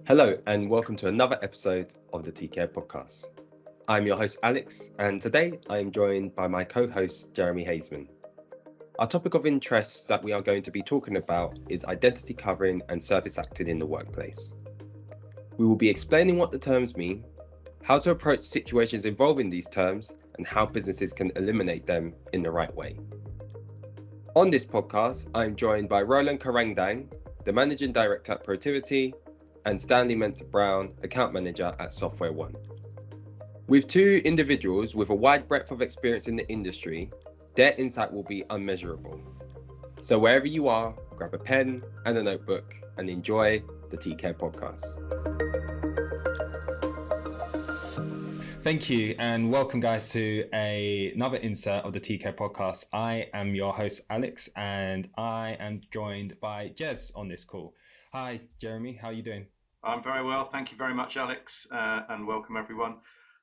Hello, and welcome to another episode of the TK Podcast. I'm your host, Alex, and today I am joined by my co host, Jeremy Haisman. Our topic of interest that we are going to be talking about is identity covering and service acting in the workplace. We will be explaining what the terms mean, how to approach situations involving these terms, and how businesses can eliminate them in the right way. On this podcast, I am joined by Roland Carandang, the Managing Director at Protiviti, and Stanley Mensah-Brown, Account Manager at SoftwareONE. With two individuals with a wide breadth of experience in the industry, their insight will be unmeasurable. So wherever you are, grab a pen and a notebook and enjoy the TK Podcast. Thank you, and welcome, guys, to another insert of the TK Podcast. I am your host, Alex, and I am joined by Jez on this call. Hi, Jeremy. How are you doing? I'm very well. Thank you very much, Alex, and welcome, everyone.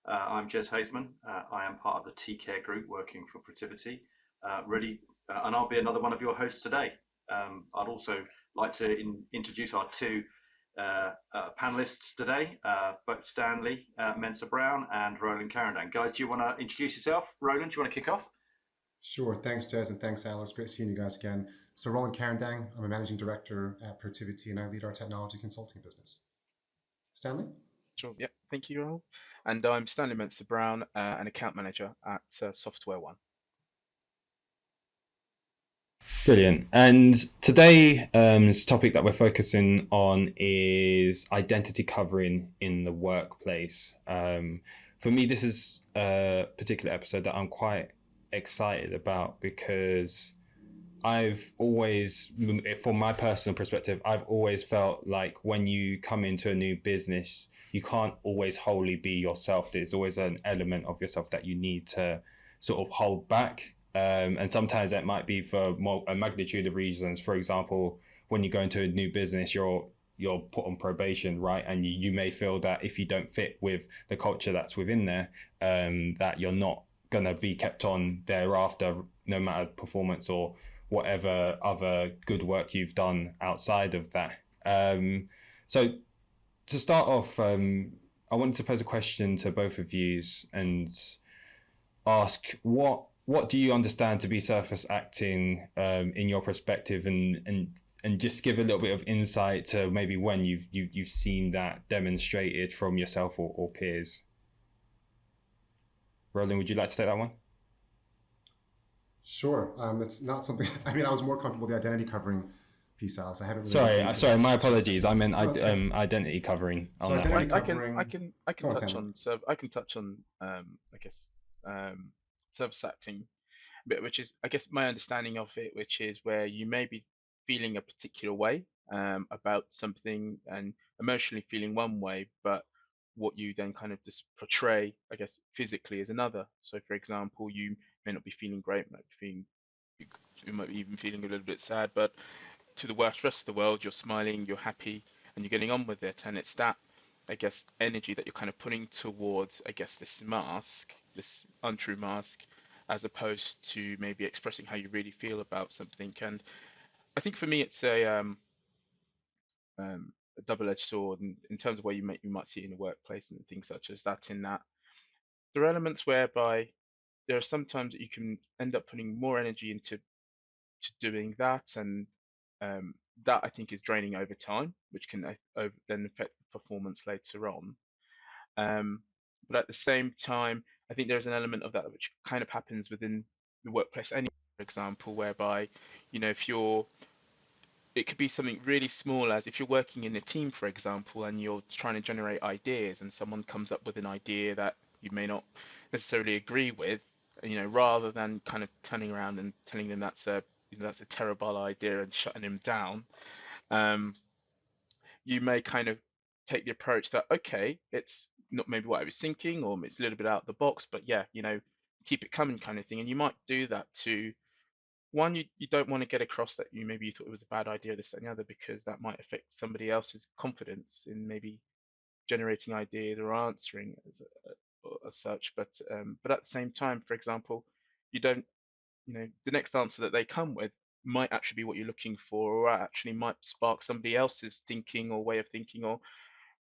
I'm Jeremy Haisman. I am part of the TK group working for Protiviti. And I'll be another one of your hosts today. I'd also like to introduce our two panelists today, both Stanley Mensah-Brown and Roland Carandang. Guys, do you want to introduce yourself? Roland, do you want to kick off? Sure. Thanks, Jez, and thanks, Alice. Great seeing you guys again. So Roland Carandang, I'm a managing director at Protiviti, and I lead our technology consulting business. Stanley? Sure. Yeah. Thank you, Roland. And I'm Stanley Mensah-Brown, an account manager at SoftwareONE. Brilliant. And today, this topic that we're focusing on is identity covering in the workplace. For me, this is a particular episode that I'm quite excited about because I've always, from my personal perspective, I've always felt like when you come into a new business, you can't always wholly be yourself. There's always an element of yourself that you need to sort of hold back. And sometimes that might be for a magnitude of reasons. For example, when you go into a new business, you're put on probation, right? And you may feel that if you don't fit with the culture that's within there, that you're not going to be kept on thereafter, no matter performance or whatever other good work you've done outside of that. So to start off, I wanted to pose a question to both of you and ask what do you understand to be service acting in your perspective, and just give a little bit of insight to maybe when you've seen that demonstrated from yourself or peers. Roland, would you like to take that one? Sure. It's not something. I mean, I was more comfortable with the identity covering piece, Alice. I haven't. Really sorry. My apologies. I meant identity covering. So identity covering. I can touch on. So I can touch on. I guess service acting, but which is, I guess, my understanding of it, which is where you may be feeling a particular way about something and emotionally feeling one way, but what you then kind of just portray, I guess, physically is another. So, for example, you may not be feeling great, you might be even feeling a little bit sad, but to the rest of the world, you're smiling, you're happy, and you're getting on with it. And it's that, I guess, energy that you're kind of putting towards, I guess, this mask, this untrue mask, as opposed to maybe expressing how you really feel about something. And I think for me, it's a double-edged sword in terms of where you might see it in the workplace and things such as that. In that, there are elements whereby there are sometimes that you can end up putting more energy into doing that, and that I think is draining over time, which can then affect the performance later on. But at the same time, I think there's an element of that which kind of happens within the workplace anyway, for example, whereby, it could be something really small, as if you're working in a team, for example, and you're trying to generate ideas and someone comes up with an idea that you may not necessarily agree with, rather than kind of turning around and telling them that's a terrible idea and shutting him down, you may kind of take the approach that, okay, it's not maybe what I was thinking, or it's a little bit out of the box, but yeah, keep it coming kind of thing. And you might do that to one, you don't want to get across that you thought it was a bad idea, this, that, and the other, because that might affect somebody else's confidence in maybe generating ideas or answering as such. But at the same time, for example, you don't, the next answer that they come with might actually be what you're looking for, or actually might spark somebody else's thinking or way of thinking, or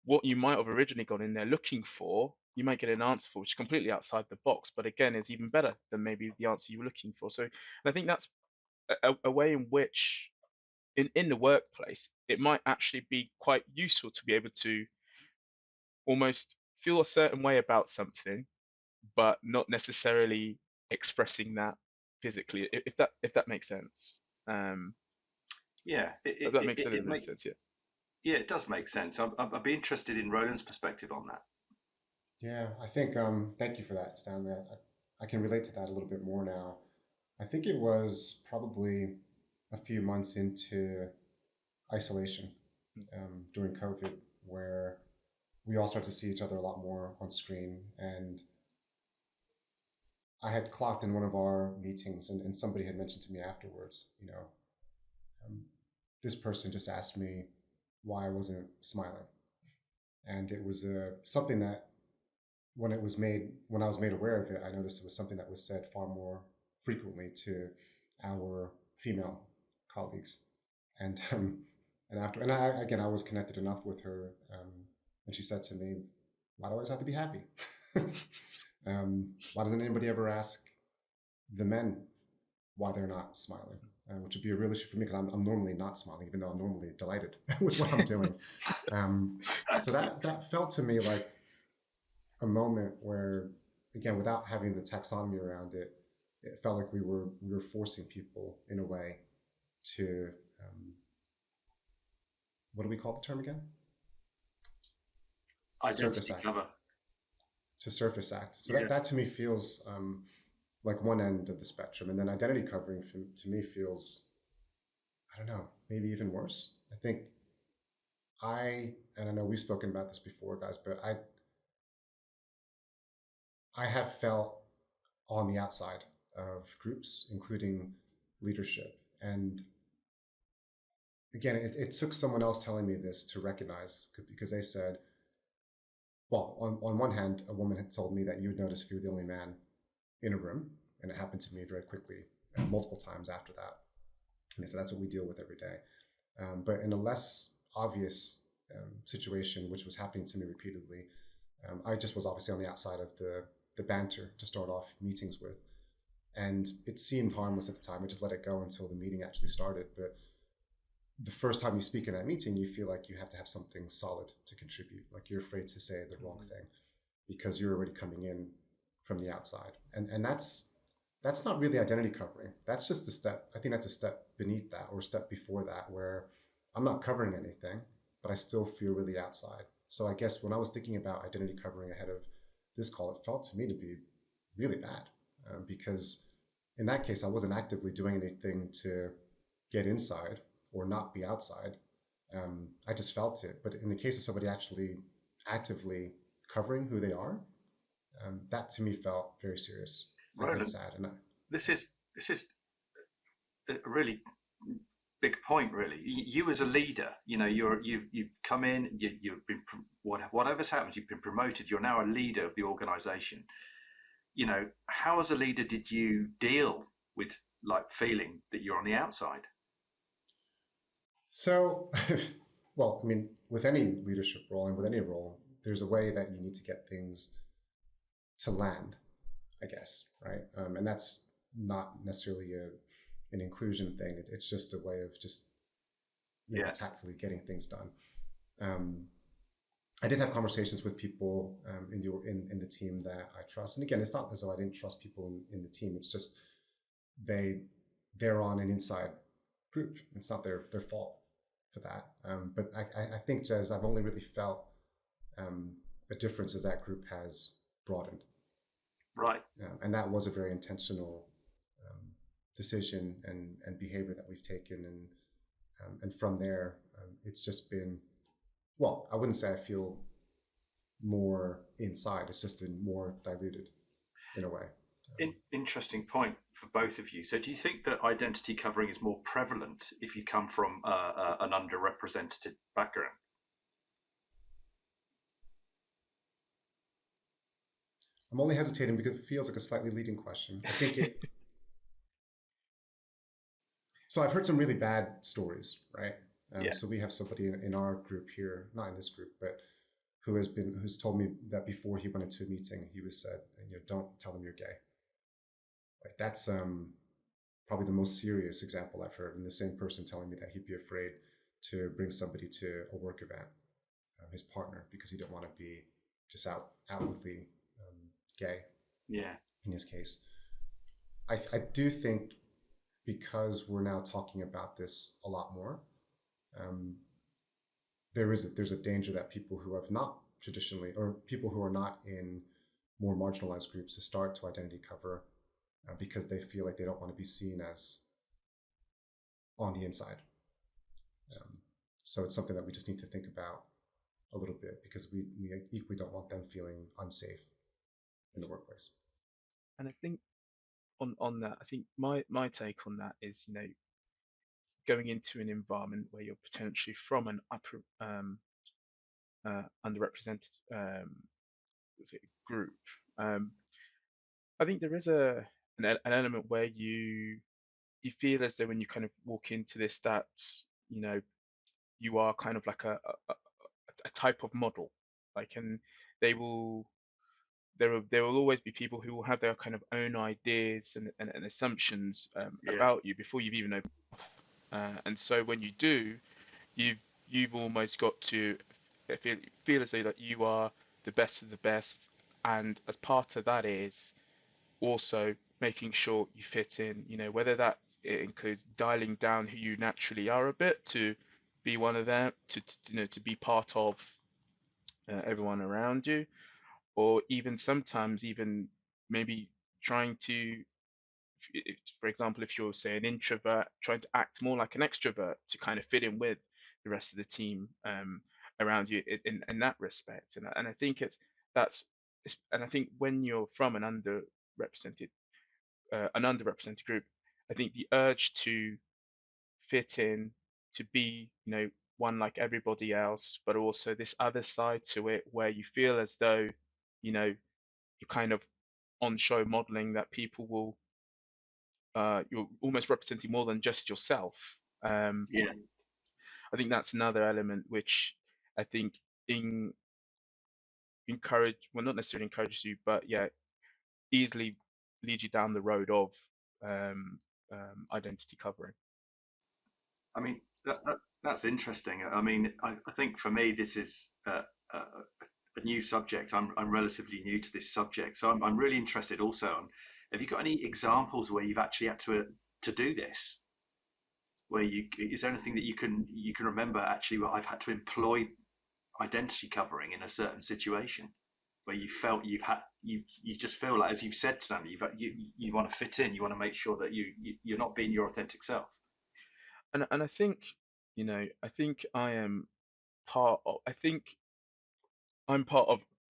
what you might have originally gone in there looking for, you might get an answer for, which is completely outside the box, but again, is even better than maybe the answer you were looking for. So, and I think that's a way in which, in the workplace, it might actually be quite useful to be able to almost feel a certain way about something, but not necessarily expressing that physically, if that makes sense. Yeah, If that makes a little bit of sense, yeah. Yeah, it does make sense. I'd be interested in Roland's perspective on that. Yeah, I think, thank you for that, Stanley. I can relate to that a little bit more now. I think it was probably a few months into isolation during COVID, where we all started to see each other a lot more on screen. And I had clocked in one of our meetings, and somebody had mentioned to me afterwards, this person just asked me why I wasn't smiling. And it was something that when I was made aware of it, I noticed it was something that was said far more frequently to our female colleagues. And I was connected enough with her, and she said to me, "Why do I always have to be happy? Why doesn't anybody ever ask the men why they're not smiling?" Which would be a real issue for me, because I'm normally not smiling, even though I'm normally delighted with what I'm doing. So that felt to me like a moment where, again, without having the taxonomy around it, it felt like we were forcing people in a way to what do we call the term again? Identity cover. To surface act. So that to me feels like one end of the spectrum, and then identity covering to me feels, I don't know, maybe even worse. I think and I know we've spoken about this before, guys, but I have felt on the outside of groups, including leadership. And again, it took someone else telling me this to recognize, because they said, well, on one hand, a woman had told me that you would notice if you were the only man in a room. And it happened to me very quickly, multiple times after that. And they said, that's what we deal with every day. But in a less obvious situation, which was happening to me repeatedly, I just was obviously on the outside of the banter to start off meetings with. And it seemed harmless at the time. I just let it go until the meeting actually started. But the first time you speak in that meeting, you feel like you have to have something solid to contribute. Like you're afraid to say the wrong thing because you're already coming in from the outside. And that's not really identity covering. That's just a step. I think that's a step beneath that, or a step before that, where I'm not covering anything, but I still feel really outside. So I guess when I was thinking about identity covering ahead of this call, it felt to me to be really bad, because in that case, I wasn't actively doing anything to get inside or not be outside. I just felt it. But in the case of somebody actually actively covering who they are, that to me felt very serious and sad. And this is a really big point, really. You as a leader, you've come in, you've been, whatever's happened, you've been promoted. You're now a leader of the organization. How as a leader did you deal with feeling that you're on the outside? So, well, I mean, with any leadership role and with any role, there's a way that you need to get things to land, I guess, right? And that's not necessarily an inclusion thing. It's just a way of just tactfully getting things done. I did have conversations with people in the team that I trust, and again, it's not as though I didn't trust people in the team. It's just they're on an inside group. It's not their fault for that. But I think, Jez, I've only really felt a difference as that group has broadened. Right. And that was a very intentional decision and behavior that we've taken. And from there, it's just been, well, I wouldn't say I feel more inside. It's just been more diluted in a way. Interesting point for both of you. So do you think that identity covering is more prevalent if you come from an underrepresented background? I'm only hesitating because it feels like a slightly leading question. I think it. So I've heard some really bad stories, right? So we have somebody in our group here, not in this group, but who's told me that before he went into a meeting, he was said, don't tell them you're gay. Like that's probably the most serious example I've heard. And the same person telling me that he'd be afraid to bring somebody to a work event, his partner, because he didn't want to be just outwardly gay. Yeah. In his case, I do think because we're now talking about this a lot more, there's a danger that people who have not traditionally, or people who are not in more marginalized groups, to start to identity cover because they feel like they don't want to be seen as on the inside. So it's something that we just need to think about a little bit, because we equally don't want them feeling unsafe in the workplace. And I think on that, I think my take on that is, going into an environment where you're potentially from an upper underrepresented group. I think there is an element where you feel as though when you kind of walk into this, that you are kind of like a type of model, like, and there will always be people who will have their kind of own ideas and assumptions about you before you've even opened up. And so when you do, you've almost got to feel as though that you are the best of the best, and as part of that is also making sure you fit in, whether that it includes dialing down who you naturally are a bit to be one of them, to be part of everyone around you, or even sometimes even maybe trying to, for example, if you're, say, an introvert, trying to act more like an extrovert to kind of fit in with the rest of the team around you in that respect. And I think and I think when you're from an underrepresented group, I think the urge to fit in, to be, one like everybody else, but also this other side to it where you feel as though, you're kind of on show modeling that people will, you're almost representing more than just yourself. Yeah. I think that's another element which I think well, not necessarily encourages you, but yeah, easily leads you down the road of identity covering. I mean, that's interesting. I mean, I think for me, this is a new subject. I'm relatively new to this subject, so I'm really interested also on, have you got any examples where you've actually had to do this? Where is there anything that you can remember actually where I've had to employ identity covering in a certain situation where you felt you just feel like, as you've said, Stanley, you want to fit in, you want to make sure that you're not being your authentic self. And I think, I think I'm part of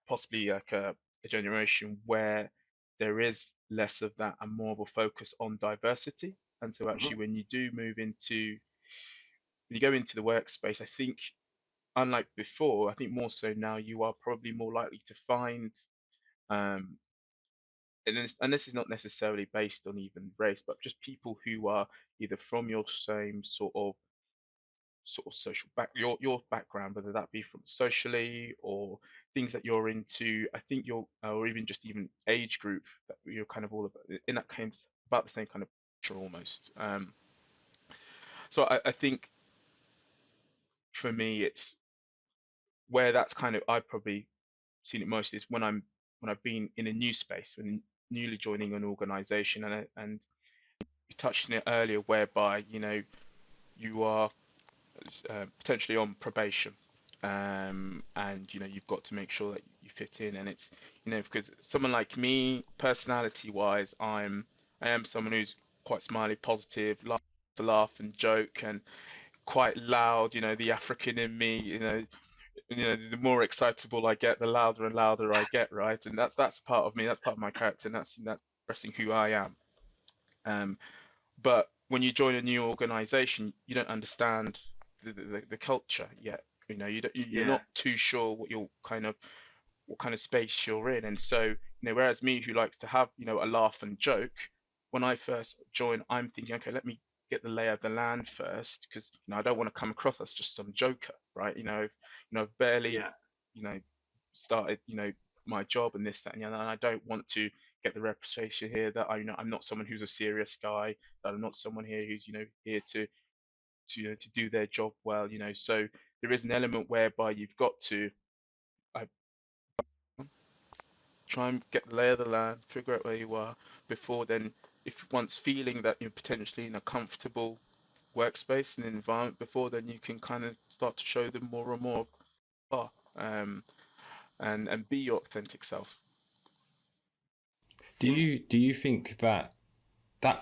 possibly like a generation where there is less of that and more of a focus on diversity. And so actually, when you do when you go into the workspace, I think, unlike before, I think more so now, you are probably more likely to find, and this is not necessarily based on even race, but just people who are either from your same sort of social your background, whether that be from socially or things that you're into. I think or even just even age group that you're kind of all about, in that case, about the same kind of picture almost. So I think for me, it's where that's kind of, I've probably seen it most, is when I've been in a new space, when newly joining an organization, and you touched on it earlier, whereby you are potentially on probation, and you've got to make sure that you fit in. And it's, because someone like me, personality wise, I am someone who's quite smiley, positive, loves to laugh and joke, and quite loud. The African in me, the more excitable I get, the louder and louder I get, right? And that's part of me, that's part of my character, and that's expressing who I am. But when you join a new organization, you don't understand the culture yet. You're not too sure what kind of space you're in. And so, whereas me, who likes to have, a laugh and joke, when I first join, I'm thinking, okay, let me get the lay of the land first, because I don't want to come across as just some joker, right? I've barely, started, my job and this, that, and the other, and I don't want to get the reputation here that I'm not someone who's a serious guy, that I'm not someone here who's, here to do their job well, So there is an element whereby you've got to try and get the lay of the land, figure out where you are before then, if once feeling that you're potentially in a comfortable workspace and environment, before then you can kind of start to show them more and more and be your authentic self. Do you think that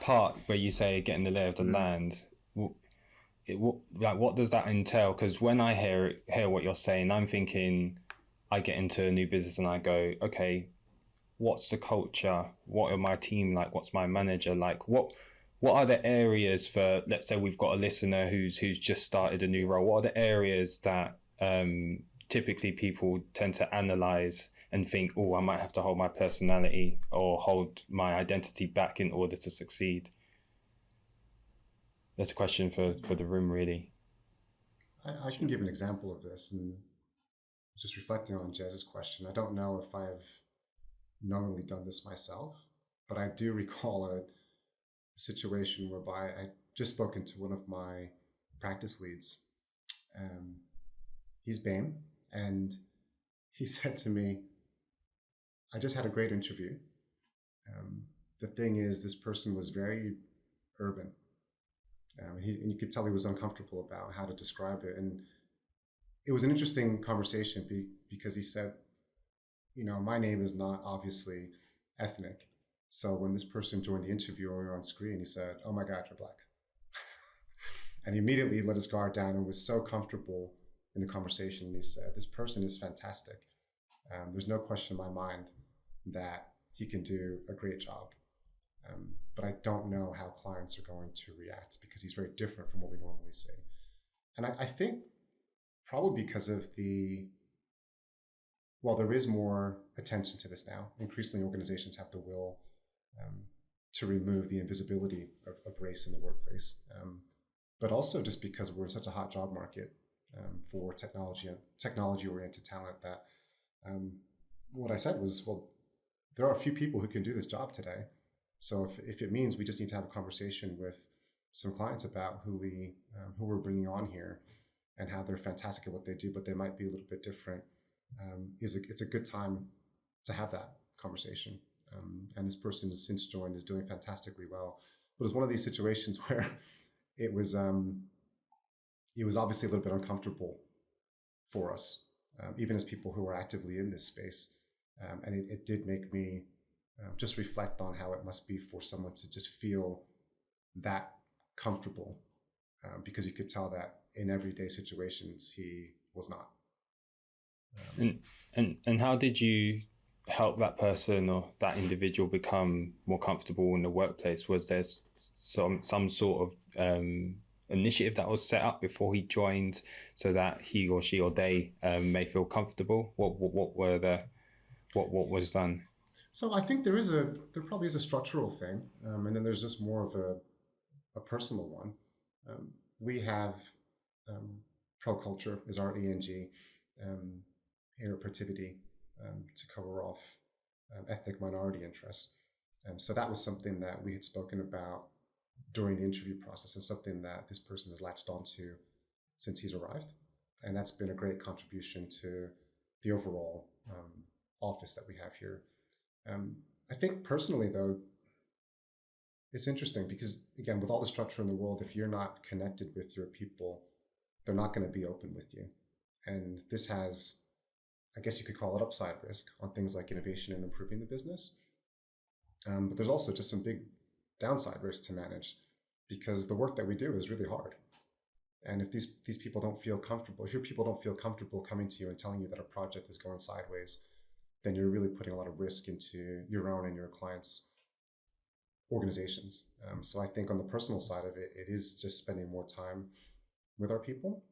part where you say getting the lay of the land, what does that entail? Because when I hear what you're saying, I'm thinking, I get into a new business and I go, okay, what's the culture? What are my team like? What's my manager like? What are the areas for, let's say we've got a listener who's just started a new role. What are the areas that typically people tend to analyze and think, oh, I might have to hold my personality or hold my identity back in order to succeed? That's a question for the room, really. I can give an example of this, and just reflecting on Jez's question. I don't know if I've knowingly done this myself, but I do recall a situation whereby I just spoken to one of my practice leads. He's BAME, and he said to me, I just had a great interview. The thing is, this person was very urban. And you could tell he was uncomfortable about how to describe it. And it was an interesting conversation because he said, my name is not obviously ethnic. So when this person joined the interview and we were on screen, he said, oh my God, you're Black. And he immediately let his guard down and was so comfortable in the conversation. And he said, this person is fantastic. There's no question in my mind that he can do a great job. But I don't know how clients are going to react because he's very different from what we normally see. And I think probably because of there is more attention to this now. Increasingly, organizations have the will to remove the invisibility of race in the workplace. But also just because we're in such a hot job market for technology-oriented talent that what I said was, well, there are a few people who can do this job today. So if it means we just need to have a conversation with some clients about who we're bringing on here and how they're fantastic at what they do, but they might be a little bit different, it's a good time to have that conversation. And this person has since joined, is doing fantastically well. But it was one of these situations where it was obviously a little bit uncomfortable for us, even as people who are actively in this space. And it did make me just reflect on how it must be for someone to just feel that comfortable, because you could tell that in everyday situations he was not. And how did you help that person or that individual become more comfortable in the workplace? Was there some sort of initiative that was set up before he joined so that he or she or they may feel comfortable? What was done? So I think there probably is a structural thing, and then there's just more of a personal one. We have ProCulture is our ENG here at Protiviti to cover off ethnic minority interests. So that was something that we had spoken about during the interview process and something that this person has latched onto since he's arrived. And that's been a great contribution to the overall office that we have here. I think personally, though, it's interesting because, again, with all the structure in the world, if you're not connected with your people, they're not going to be open with you. And this has, I guess you could call it upside risk on things like innovation and improving the business. But there's also just some big downside risks to manage because the work that we do is really hard. And if these people don't feel comfortable, if your people don't feel comfortable coming to you and telling you that a project is going sideways, then you're really putting a lot of risk into your own and your clients' organizations. So I think on the personal side of it, it is just spending more time with our people,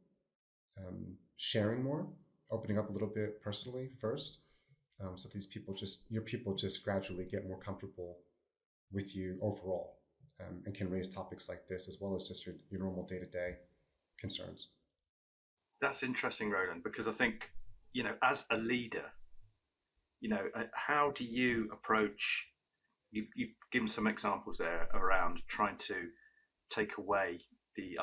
sharing more, opening up a little bit personally first, so your people just gradually get more comfortable with you overall, and can raise topics like this as well as just your normal day-to-day concerns. That's interesting, Roland, because I think, as a leader, how do you approach? You've given some examples there around trying to take away the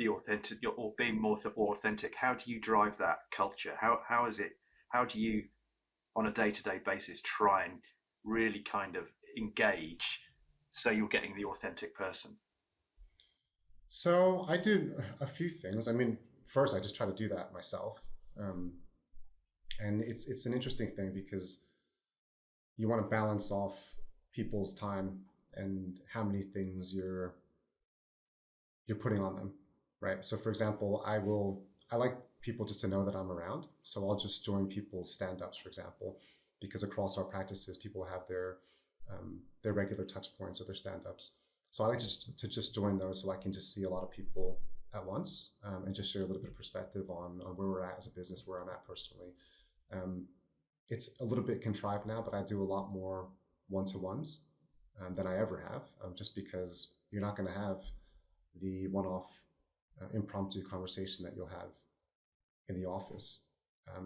authentic, or being more authentic. How do you drive that culture? How is it? How do you, on a day-to-day basis, try and really kind of engage so you're getting the authentic person? So I do a few things. I mean, first, I just try to do that myself. And it's an interesting thing because you want to balance off people's time and how many things you're putting on them, right? So for example, I like people just to know that I'm around. So I'll just join people's stand-ups, for example, because across our practices, people have their regular touch points or their stand-ups. So I like to just join those so I can just see a lot of people at once, and just share a little bit of perspective on where we're at as a business, where I'm at personally. It's a little bit contrived now, but I do a lot more one-to-ones than I ever have, just because you're not going to have the one-off impromptu conversation that you'll have in the office.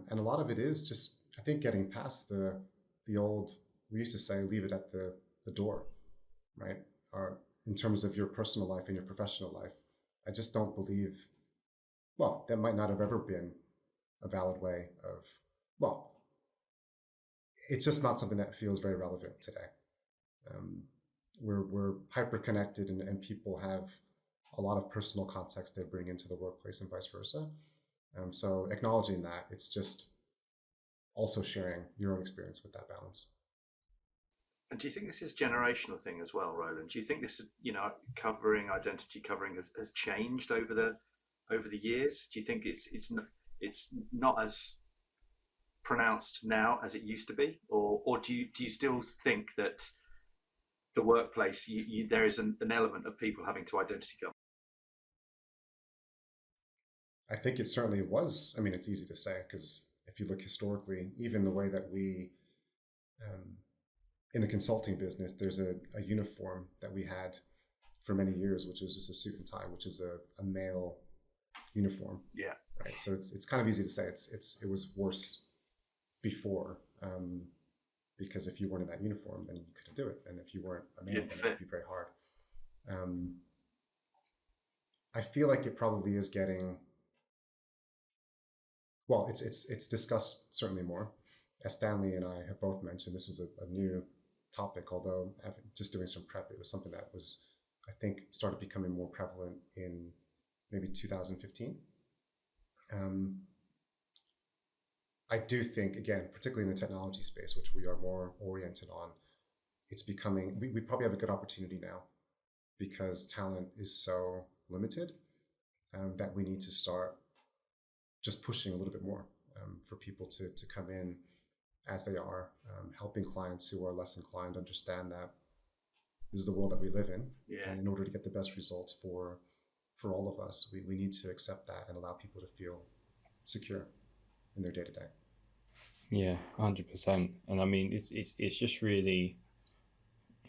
And a lot of it is just, I think, getting past the old, we used to say, leave it at the door, right? Or in terms of your personal life and your professional life. I just don't believe, well, that might not have ever been a valid way of, well, it's just not something that feels very relevant today. We're hyper connected, and people have a lot of personal context they bring into the workplace and vice versa. So acknowledging that, it's just also sharing your own experience with that balance. And do you think this is a generational thing as well, Roland? Do you think this, identity covering has changed over the years? Do you think it's not as pronounced now as it used to be, or do you still think that the workplace, there is an element of people having to identity cover? I think it certainly was. I mean, it's easy to say because if you look historically, even the way that we, in the consulting business, there's a uniform that we had for many years, which was just a suit and tie, which is a male uniform. Yeah. Right. So it's kind of easy to say it was worse before, because if you weren't in that uniform, then you couldn't do it, and if you weren't a male, then it would be very hard. I feel like it probably is getting. Well, it's discussed certainly more. As Stanley and I have both mentioned, this was a new topic, although just doing some prep, it was something that was, I think, started becoming more prevalent in maybe 2015. I do think, again, particularly in the technology space, which we are more oriented on, it's becoming, we probably have a good opportunity now because talent is so limited, that we need to start just pushing a little bit more for people to come in as they are, helping clients who are less inclined understand that this is the world that we live in. Yeah. And in order to get the best results for all of us, we need to accept that and allow people to feel secure in their day-to-day. Yeah, 100%. And I mean, it's just really,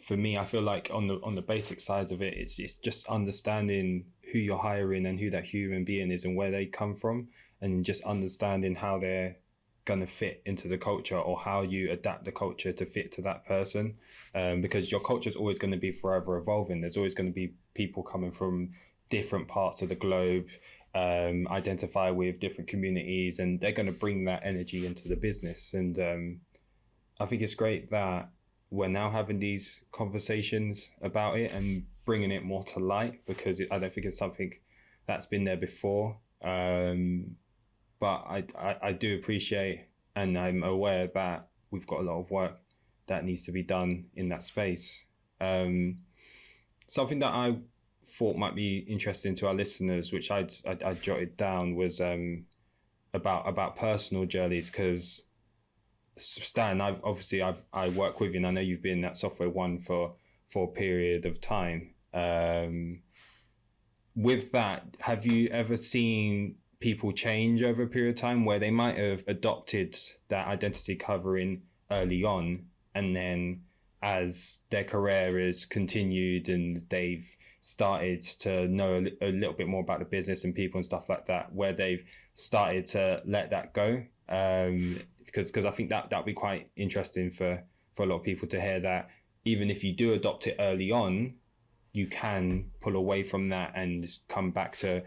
for me, I feel like on the basic sides of it, it's just understanding who you're hiring and who that human being is and where they come from, and just understanding how they're going to fit into the culture or how you adapt the culture to fit to that person. Because your culture is always going to be forever evolving. There's always going to be people coming from different parts of the globe, identify with different communities, and they're going to bring that energy into the business. And I think it's great that we're now having these conversations about it and bringing it more to light, because I don't think it's something that's been there before. But I do appreciate, and I'm aware that we've got a lot of work that needs to be done in that space. Something that I thought might be interesting to our listeners, which I jotted down, was about personal journeys, because Stan, I work with you, and I know you've been at SoftwareONE for a period of time. With that, have you ever seen people change over a period of time where they might have adopted that identity covering early on, and then as their career has continued and they've started to know a little bit more about the business and people and stuff like that, where they've started to let that go? because I think that'd be quite interesting for a lot of people to hear that even if you do adopt it early on, you can pull away from that and come back to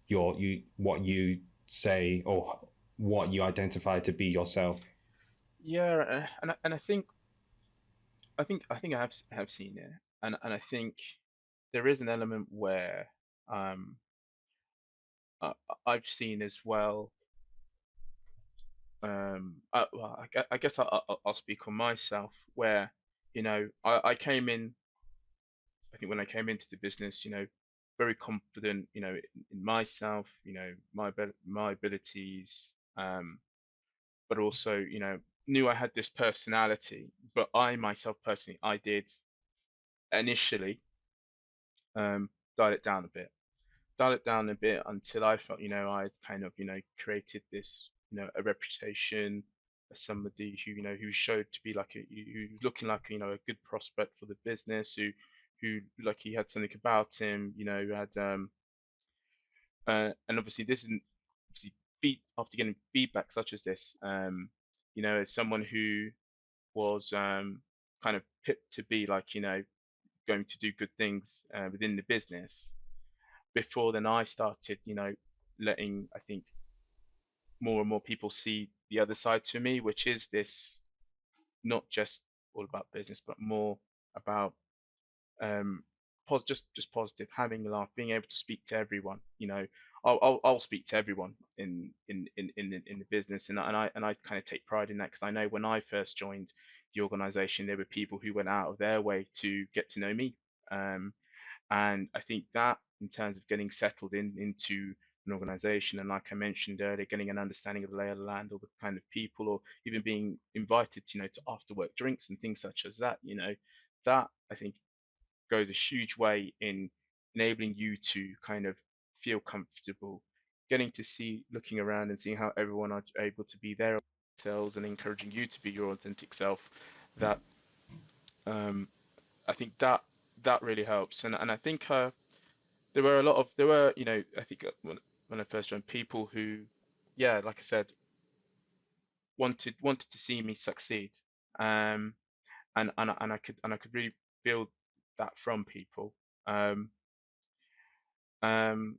what you say or what you identify to be yourself. Yeah, and I think I have seen it, and I think there is an element where um I, I've seen as well. Well, I guess I'll speak on myself, where I came in. I think when I came into the business, very confident, in myself, my abilities, but also, knew I had this personality. But I myself personally, I did initially um, dial it down a bit, until I felt, I kind of, created this, a reputation as somebody who, who showed to be like who looking like, a good prospect for the business, who like he had something about him, who had and obviously this isn't obviously after getting feedback such as this, as someone who was kind of picked to be like, going to do good things within the business. Before then, I started, letting, I think, more and more people see the other side to me, which is this not just all about business, but more about just positive, having a laugh, being able to speak to everyone. I'll speak to everyone in the business, and I kind of take pride in that, because I know when I first joined the organization, there were people who went out of their way to get to know me. And I think that, in terms of getting settled into an organization, and like I mentioned earlier, getting an understanding of the lay of the land, or the kind of people, or even being invited, to after work drinks and things such as that, that I think goes a huge way in enabling you to kind of feel comfortable, getting to see, looking around and seeing how everyone are able to be their selves and encouraging you to be your authentic self. That I think that really helps. And I think there were, I think when I first joined, people who, yeah, like I said, wanted to see me succeed. And I could really feel that from people. Um, and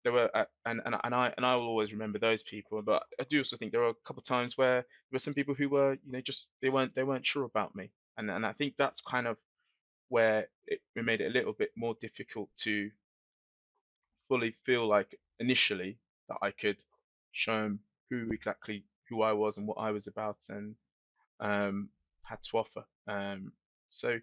there were and I will always remember those people. But I do also think there were a couple of times where there were some people who were, just they weren't sure about me. And I think that's kind of where it made it a little bit more difficult to fully feel like initially that I could show them who I was and what I was about, and had to offer. So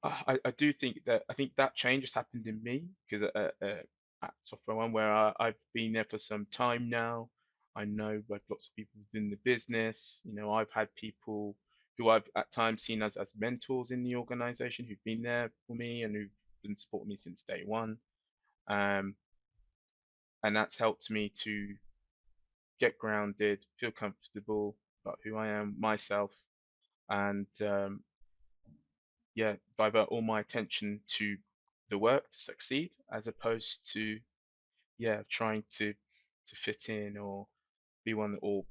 I do think that change has happened in me, because at SoftwareONE, where I've been there for some time now, I know like lots of people within the business. I've had people who I've at times seen as mentors in the organization, who've been there for me and who've been supporting me since day one. Um, and that's helped me to get grounded, feel comfortable about who I am, myself, and yeah, divert all my attention to the work to succeed, as opposed to, yeah, trying to fit in, or be one, or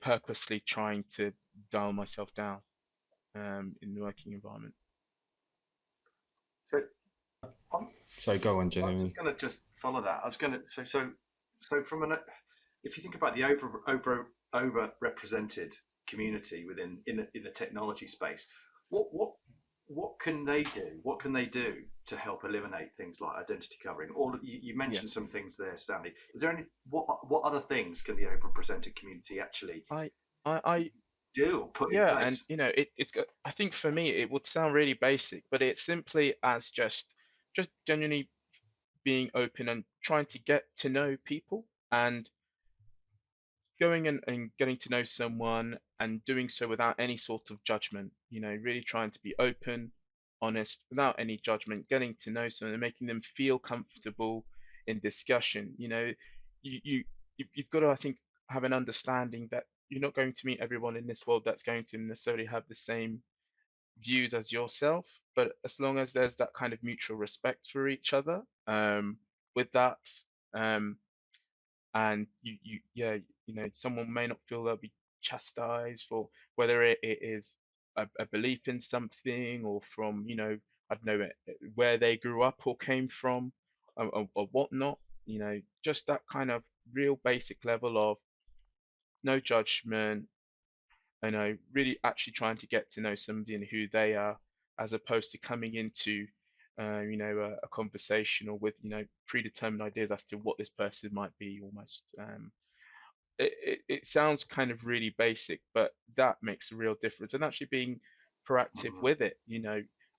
purposely trying to dial myself down in the working environment. So So go on, I was Jeremy. just going to just follow that. I was going to so from if you think about the overrepresented community in the technology space, what can they do? What can they do to help eliminate things like identity covering? Or you mentioned some things there, Stanley. Is there what other things can the overrepresented community actually I do or put in Yeah, place? and I think for me it would sound really basic, but it's simply as just genuinely being open and trying to get to know people, and going and getting to know someone, and doing so without any sort of judgment. Really trying to be open, honest, without any judgment, getting to know someone and making them feel comfortable in discussion. You you you've got to, I think, have an understanding that you're not going to meet everyone in this world that's going to necessarily have the same views as yourself, but as long as there's that kind of mutual respect for each other, with that, um, and someone may not feel they'll be chastised for whether it is a belief in something, or from, I don't know, where they grew up or came from, or whatnot. Just that kind of real basic level of no judgment, really actually trying to get to know somebody and who they are, as opposed to coming into, a conversation, or with, predetermined ideas as to what this person might be, almost. It sounds kind of really basic, but that makes a real difference. And actually being proactive with it,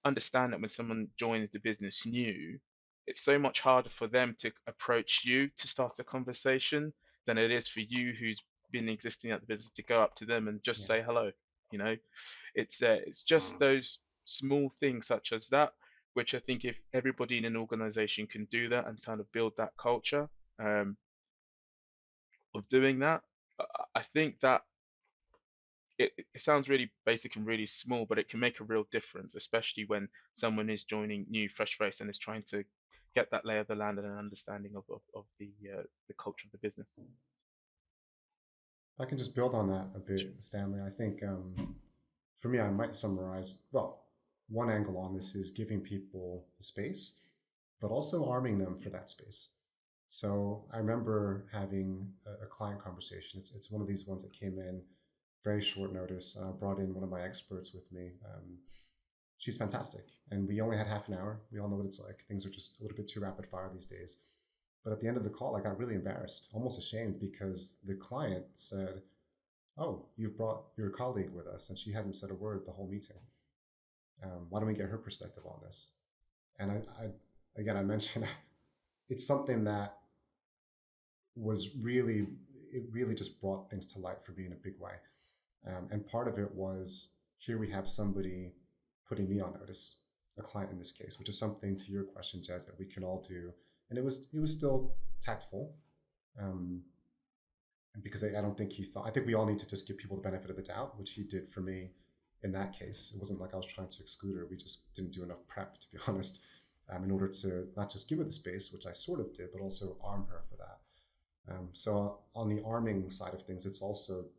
understand that when someone joins the business new, it's so much harder for them to approach you to start a conversation than it is for you, who's been existing at the business, to go up to them and just say hello. It's just those small things such as that, which I think if everybody in an organization can do that and kind of build that culture, of doing that, I think that it sounds really basic and really small, but it can make a real difference, especially when someone is joining new, fresh face, and is trying to get that lay of the land and an understanding of the culture of the business. I can just build on that a bit, Stanley. I think for me, I might summarize, well, one angle on this is giving people the space, but also arming them for that space. So I remember having a client conversation. It's one of these ones that came in very short notice. I brought in one of my experts with me. She's fantastic. And we only had half an hour. We all know what it's like. Things are just a little bit too rapid fire these days. But at the end of the call, I got really embarrassed, almost ashamed, because the client said, "Oh, you've brought your colleague with us, and she hasn't said a word the whole meeting. Why don't we get her perspective on this?" And I mentioned it's something that it really just brought things to light for me in a big way. And part of it was, here we have somebody putting me on notice, a client in this case, which is something, to your question, Jazz, that we can all do. And it was still tactful, because I don't think he thought. I think we all need to just give people the benefit of the doubt, which he did for me in that case. It wasn't like I was trying to exclude her. We just didn't do enough prep, to be honest, in order to not just give her the space, which I sort of did, but also arm her for that. So on the arming side of things, it's going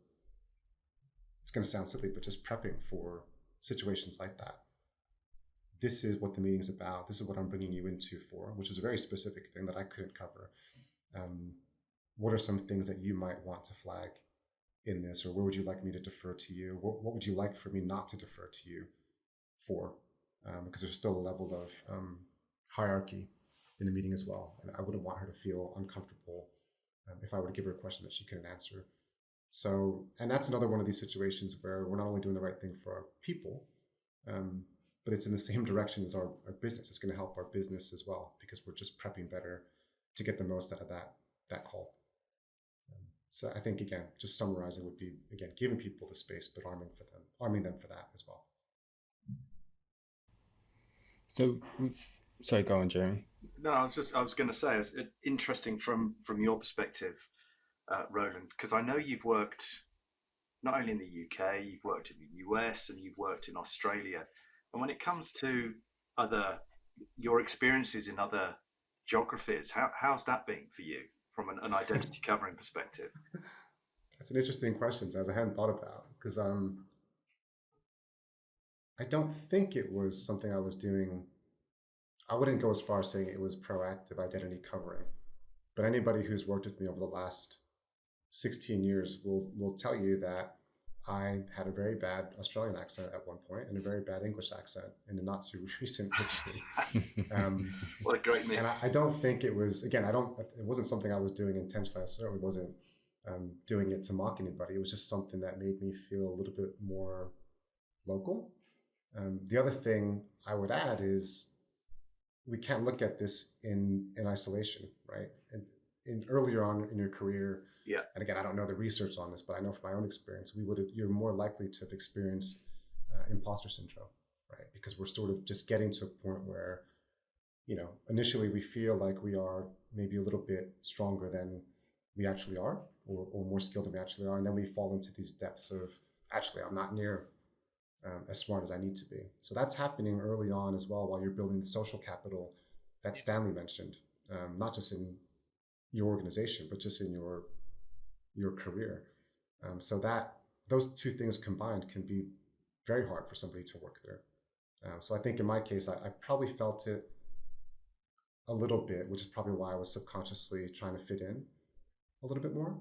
to sound silly, but just prepping for situations like that. This is what the meeting's about. This is what I'm bringing you into for, which is a very specific thing that I couldn't cover. What are some things that you might want to flag in this, or where would you like me to defer to you? What would you like for me not to defer to you for? Because there's still a level of hierarchy in the meeting as well. And I wouldn't want her to feel uncomfortable if I were to give her a question that she couldn't answer. So, and that's another one of these situations where we're not only doing the right thing for our people, but it's in the same direction as our business. It's going to help our business as well, because we're just prepping better to get the most out of that call. So I think, again, just summarizing would be, again, giving people the space, but arming them for that as well. So, sorry, go on, Jeremy. No, I was going to say, it's interesting from your perspective, Roland, because I know you've worked not only in the UK, you've worked in the US, and you've worked in Australia. And when it comes to your experiences in other geographies, how's that been for you from an identity covering perspective? That's an interesting question, as I hadn't thought about, because I don't think it was something I was doing. I wouldn't go as far as saying it was proactive identity covering, but anybody who's worked with me over the last 16 years will tell you that I had a very bad Australian accent at one point and a very bad English accent in the not too recent history. What a great mix. And I don't think it was, again, it wasn't something I was doing intentionally. I certainly wasn't doing it to mock anybody. It was just something that made me feel a little bit more local. The other thing I would add is, we can't look at this in isolation, right? And earlier on in your career, yeah. And again, I don't know the research on this, but I know from my own experience, you're more likely to have experienced imposter syndrome, right? Because we're sort of just getting to a point where, initially we feel like we are maybe a little bit stronger than we actually are, or more skilled than we actually are, and then we fall into these depths of, actually, I'm not near as smart as I need to be. So that's happening early on as well, while you're building the social capital that Stanley mentioned, not just in your organization, but just in your career. So that those two things combined can be very hard for somebody to work through. So I think in my case, I probably felt it a little bit, which is probably why I was subconsciously trying to fit in a little bit more.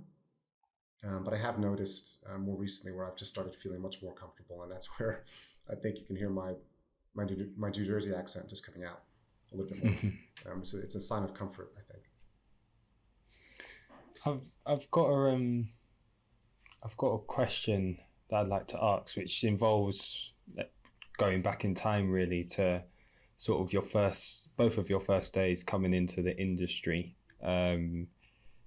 But I have noticed more recently where I've just started feeling much more comfortable, and that's where I think you can hear my New Jersey accent just coming out a little bit more. So it's a sign of comfort, I think. I've got a question that I'd like to ask, which involves going back in time really to sort of both of your first days coming into the industry.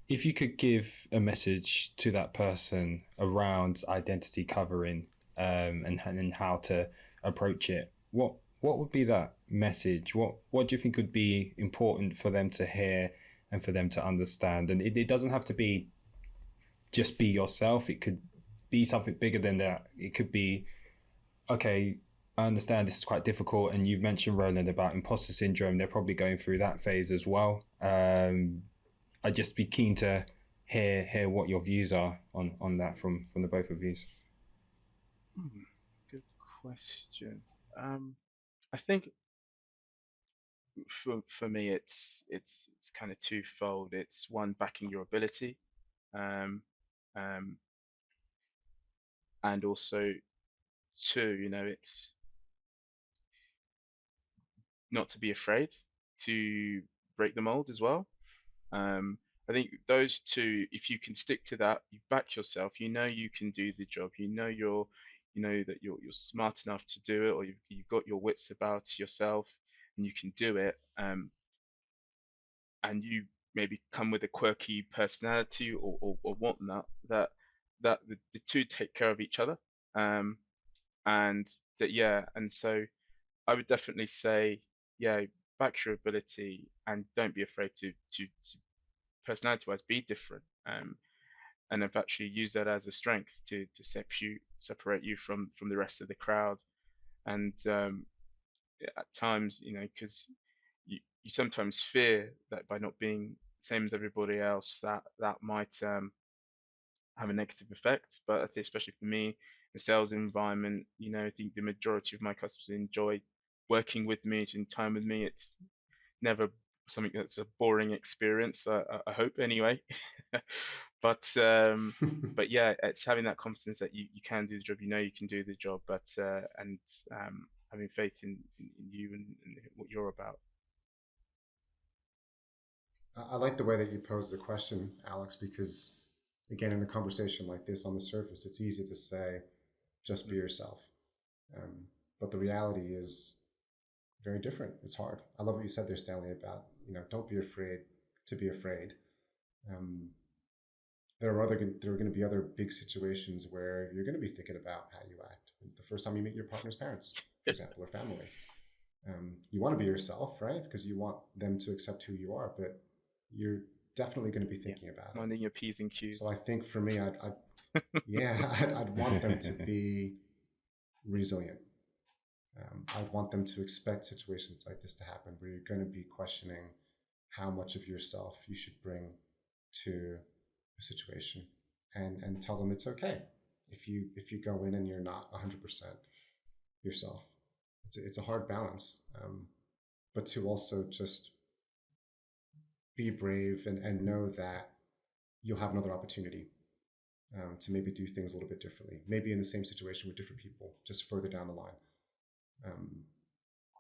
If you could give a message to that person around identity covering and how to approach it, what would be that message? What do you think would be important for them to hear and for them to understand? And it doesn't have to be just be yourself. It could be something bigger than that. It could be, okay, I understand this is quite difficult. And you've mentioned, Roland, about imposter syndrome. They're probably going through that phase as well. I'd just be keen to hear what your views are on that from the both of you. Good question. I think for me, it's kind of twofold. It's one, backing your ability, and also two, it's not to be afraid to break the mold as well. I think those two, if you can stick to that, you back yourself, you can do the job, you know that you're smart enough to do it, or you've got your wits about yourself and you can do it, and you maybe come with a quirky personality or whatnot, that the two take care of each other, and so I would definitely say, back your ability and don't be afraid to personality-wise be different, and have actually used that as a strength to separate you from the rest of the crowd. And at times, because you sometimes fear that by not being the same as everybody else, that might have a negative effect. But I think, especially for me, the sales environment, I think the majority of my customers enjoy working with me, spending time with me. It's never something that's a boring experience, I hope anyway. but yeah, it's having that confidence that you can do the job, you can do the job, but and having faith in you and what you're about. I like the way that you posed the question, Alex, because again, in a conversation like this, on the surface, it's easy to say, just be yourself. But the reality is very different. It's hard. I love what you said there, Stanley, about, don't be afraid to be afraid. There are going to be other big situations where you're going to be thinking about how you act. The first time you meet your partner's parents, for example, or family. You want to be yourself, right? Because you want them to accept who you are, but you're definitely going to be thinking about it. Minding your P's and Q's. So I think for me, I'd want them to be resilient. I want them to expect situations like this to happen, where you're going to be questioning how much of yourself you should bring to a situation, and tell them it's okay if you go in and you're not 100% yourself. It's a hard balance, but to also just be brave and know that you'll have another opportunity to maybe do things a little bit differently, maybe in the same situation with different people, just further down the line.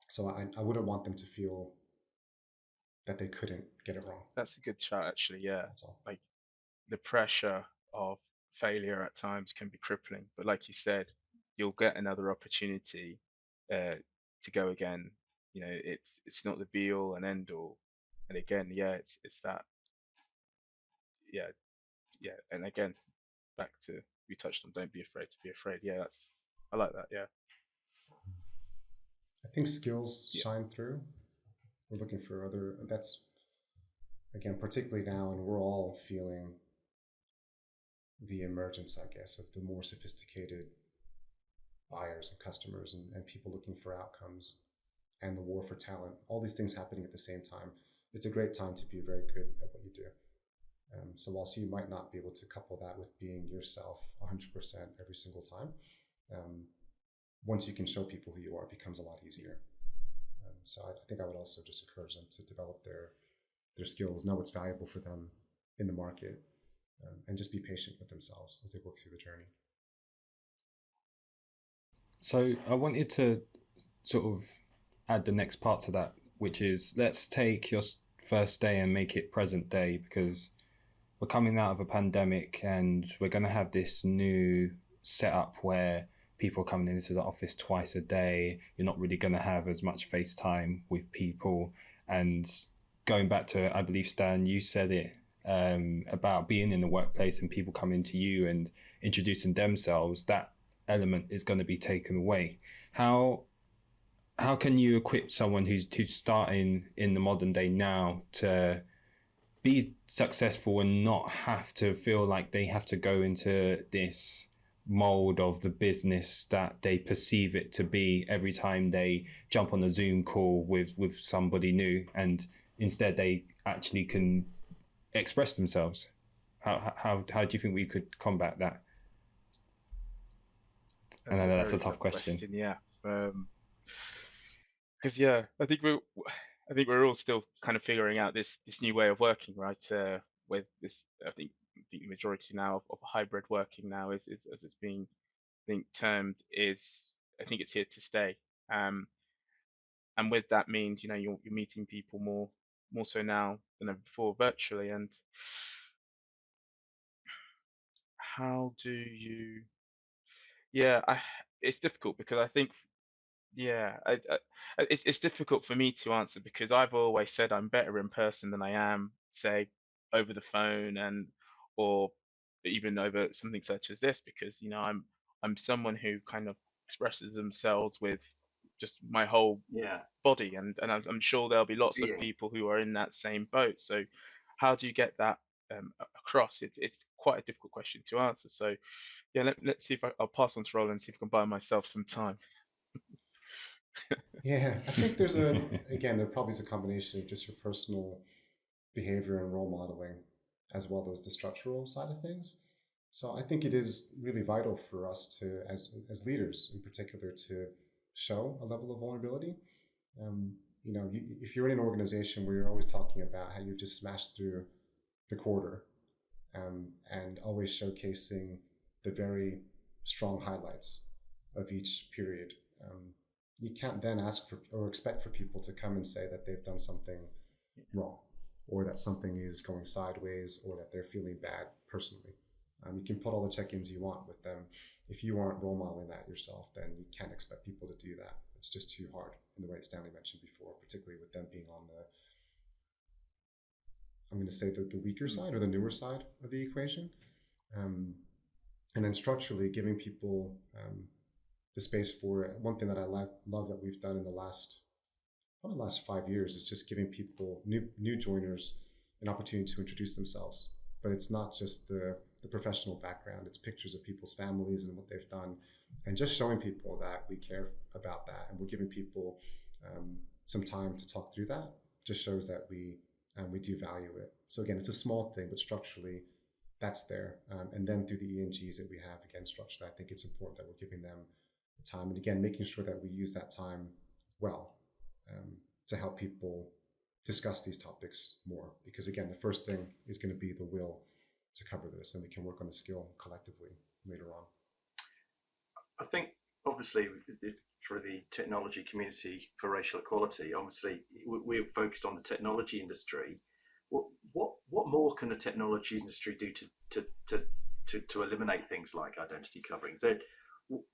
So I wouldn't want them to feel that they couldn't get it wrong. That's a good shot, actually. Yeah, that's all. Like, the pressure of failure at times can be crippling, but like you said, you'll get another opportunity to go again. It's not the be all and end all. And again, it's that. And again, back to, we touched on, don't be afraid to be afraid. I like that. I think skills shine through. We're looking for that's, again, particularly now, and we're all feeling the emergence, I guess, of the more sophisticated buyers and customers and people looking for outcomes, and the war for talent, all these things happening at the same time. It's a great time to be very good at what you do. So whilst you might not be able to couple that with being yourself 100% every single time, once you can show people who you are, it becomes a lot easier. So I think I would also just encourage them to develop their skills, know what's valuable for them in the market, and just be patient with themselves as they work through the journey. So I wanted to sort of add the next part to that, which is let's take your first day and make it present day, because we're coming out of a pandemic and we're going to have this new setup where people are coming into the office twice a day. You're not really going to have as much FaceTime with people. And going back to, I believe, Stan, you said it about being in the workplace and people coming to you and introducing themselves, that element is going to be taken away. How can you equip someone who's starting in the modern day now to be successful and not have to feel like they have to go into this mold of the business that they perceive it to be every time they jump on a Zoom call with somebody new, and instead they actually can express themselves? How do you think we could combat that? I know that's a tough question. Yeah, because I think we're all still kind of figuring out this new way of working, right? With this, I think the majority now of hybrid working now is as it's being termed, is I think it's here to stay. And with that means, you're meeting people more so now than ever before virtually. And how do you? Yeah, it's difficult because I think, yeah, it's difficult for me to answer because I've always said I'm better in person than I am, say, over the phone or even over something such as this, because I'm someone who kind of expresses themselves with just my whole body, and I'm sure there'll be lots of people who are in that same boat. So how do you get that across? It's quite a difficult question to answer. So yeah, let's see if I'll pass on to Roland and see if I can buy myself some time. Yeah, I think again, there probably is a combination of just your personal behavior and role modeling, as well as the structural side of things. So I think it is really vital for us to, as leaders in particular, to show a level of vulnerability. If you're in an organization where you're always talking about how you just smashed through the quarter, and always showcasing the very strong highlights of each period, you can't then ask for or expect for people to come and say that they've done something wrong, or that something is going sideways, or that they're feeling bad personally. You can put all the check-ins you want with them. If you aren't role modeling that yourself, then you can't expect people to do that. It's just too hard in the way that Stanley mentioned before, particularly with them being on I'm going to say the weaker side or the newer side of the equation. And then structurally giving people the space for one thing that I love that we've done in the last 5 years is just giving people, new joiners, an opportunity to introduce themselves. But it's not just the professional background, it's pictures of people's families and what they've done, and just showing people that we care about that, and we're giving people some time to talk through that. Just shows that we do value it. So again, it's a small thing, but structurally that's there. And then through the ENGs that we have, again, structurally, I think it's important that we're giving them the time, and again, making sure that we use that time well, to help people discuss these topics more. Because again, the first thing is going to be the will to cover this, and we can work on the skill collectively later on. I think obviously for the technology community for racial equality, obviously we're focused on the technology industry. What more can the technology industry do to eliminate things like identity covering? So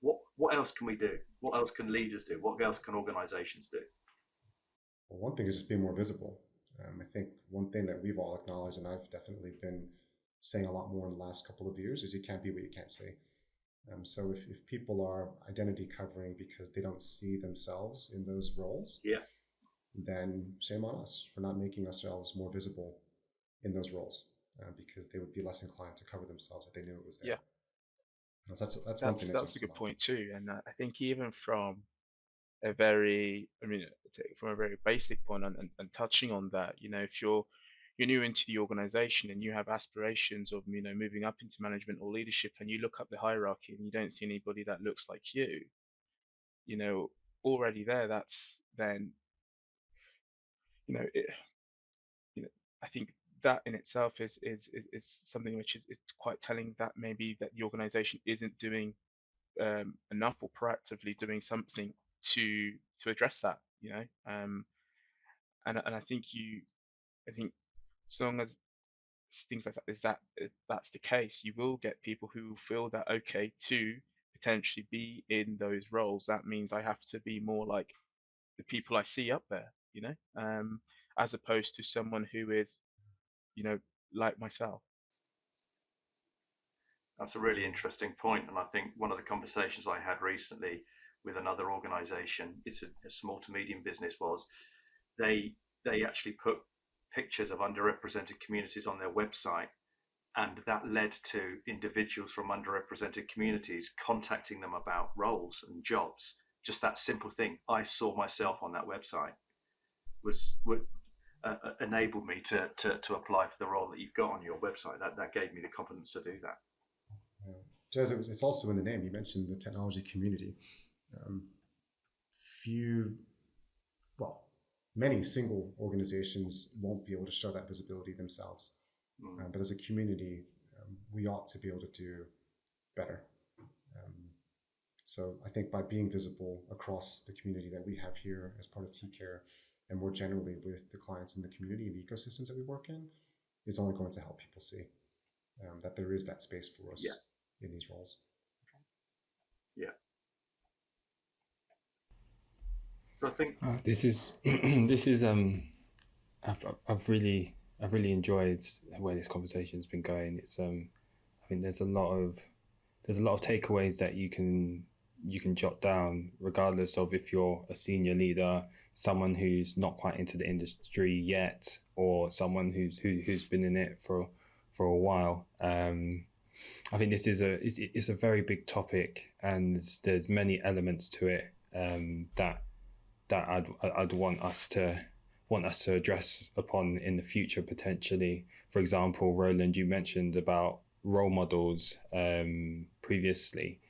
what else can we do? What else can leaders do? What else can organizations do? Well, one thing is just being more visible. I think one thing that we've all acknowledged, and I've definitely been saying a lot more in the last couple of years, is you can't be what you can't see. So if people are identity covering because they don't see themselves in those roles, then shame on us for not making ourselves more visible in those roles, because they would be less inclined to cover themselves if they knew it was there. Yeah, that's one thing. That's a good point too, and I think even from a very, from a very basic point and touching on that, if you're you're new into the organization and you have aspirations of, moving up into management or leadership, and you look up the hierarchy and you don't see anybody that looks like already there, that's then, it, I think that in itself is something which is quite telling, that maybe that the organization isn't doing enough or proactively doing something to address that, and I think as long as things like that if that's the case, you will get people who feel that okay to potentially be in those roles. That means I have to be more like the people I see up there, as opposed to someone who is, like myself. That's a really interesting point, and I think one of the conversations I had recently with another organisation, it's a small to medium business, was they actually put pictures of underrepresented communities on their website, and that led to individuals from underrepresented communities contacting them about roles and jobs. Just that simple thing, I saw myself on that website, enabled me to apply for the role that you've got on your website. That gave me the confidence to do that. Jez, it's also in the name. You mentioned the technology community. Many single organizations won't be able to show that visibility themselves. But as a community, we ought to be able to do better. So I think by being visible across the community that we have here as part of T-Care, and more generally with the clients in the community and the ecosystems that we work in, is only going to help people see that there is that space for us in these roles. Yeah. So I think this is I've really enjoyed where this conversation has been going. It's I think there's a lot of takeaways that you can jot down, regardless of if you're a senior leader, someone who's not quite into the industry yet, or someone who's been in it for a while. I think this is a very big topic, and there's many elements to it that I'd want us to address upon in the future potentially. For example, Roland, you mentioned about role models previously,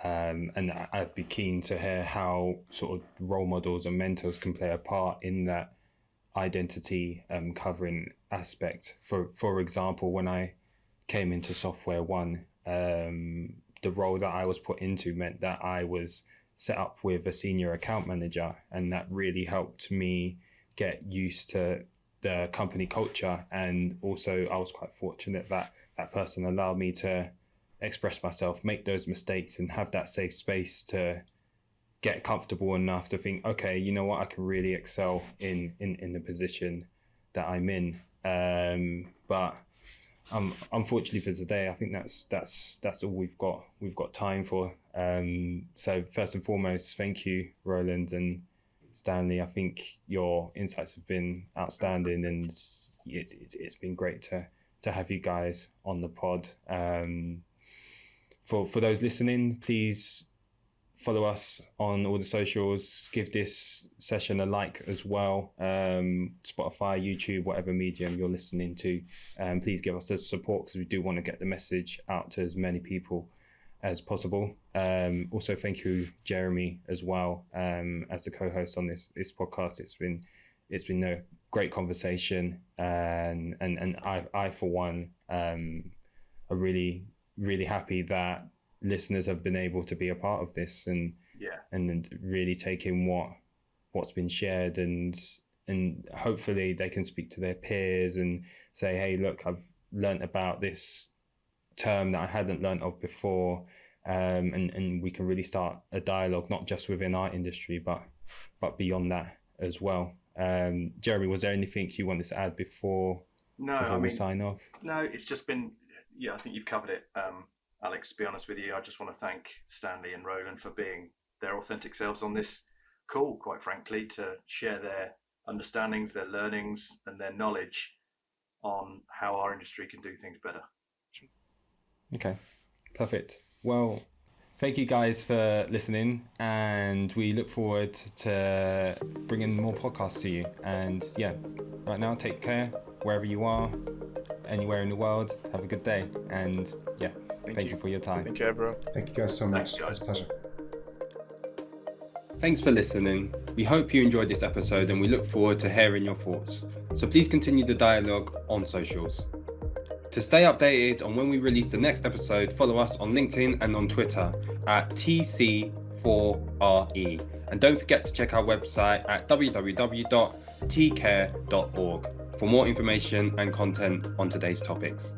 and I'd be keen to hear how sort of role models and mentors can play a part in that identity covering aspect. For example, when I came into SoftwareONE, the role that I was put into meant that I was set up with a senior account manager, and that really helped me get used to the company culture. And also I was quite fortunate that that person allowed me to express myself, make those mistakes, and have that safe space to get comfortable enough to think, okay, you know what, I can really excel in the position that I'm in. But unfortunately for today, I think that's all we've got time for. So first and foremost, thank you, Roland and Stanley. I think your insights have been outstanding, and it's been great to have you guys on the pod. For those listening, please follow us on all the socials. Give this session a like as well. Spotify, YouTube, whatever medium you're listening to. Please give us the support, because we do want to get the message out to as many people as possible. Also, thank you, Jeremy, as well, as the co-host on this podcast. It's been a great conversation, and I for one are really happy that listeners have been able to be a part of this, and really taking what's been shared, and hopefully they can speak to their peers and say, hey, look, I've learnt about this term that I hadn't learnt of before, and we can really start a dialogue, not just within our industry, but beyond that as well. Jeremy, was there anything you wanted to add before we sign off? No, it's just been, I think you've covered it. Alex, to be honest with you, I just want to thank Stanley and Roland for being their authentic selves on this call, quite frankly, to share their understandings, their learnings, and their knowledge on how our industry can do things better. Okay, perfect. Well, thank you guys for listening, and we look forward to bringing more podcasts to you. And yeah, right now, take care wherever you are, anywhere in the world. Have a good day, and yeah, thank you for your time. Thank you, everyone. Thank you guys so much. Thanks, guys. It's a pleasure. Thanks for listening. We hope you enjoyed this episode and we look forward to hearing your thoughts. So please continue the dialogue on socials. To stay updated on when we release the next episode, follow us on LinkedIn and on Twitter at TC4RE. And don't forget to check our website at www.tcare.org for more information and content on today's topics.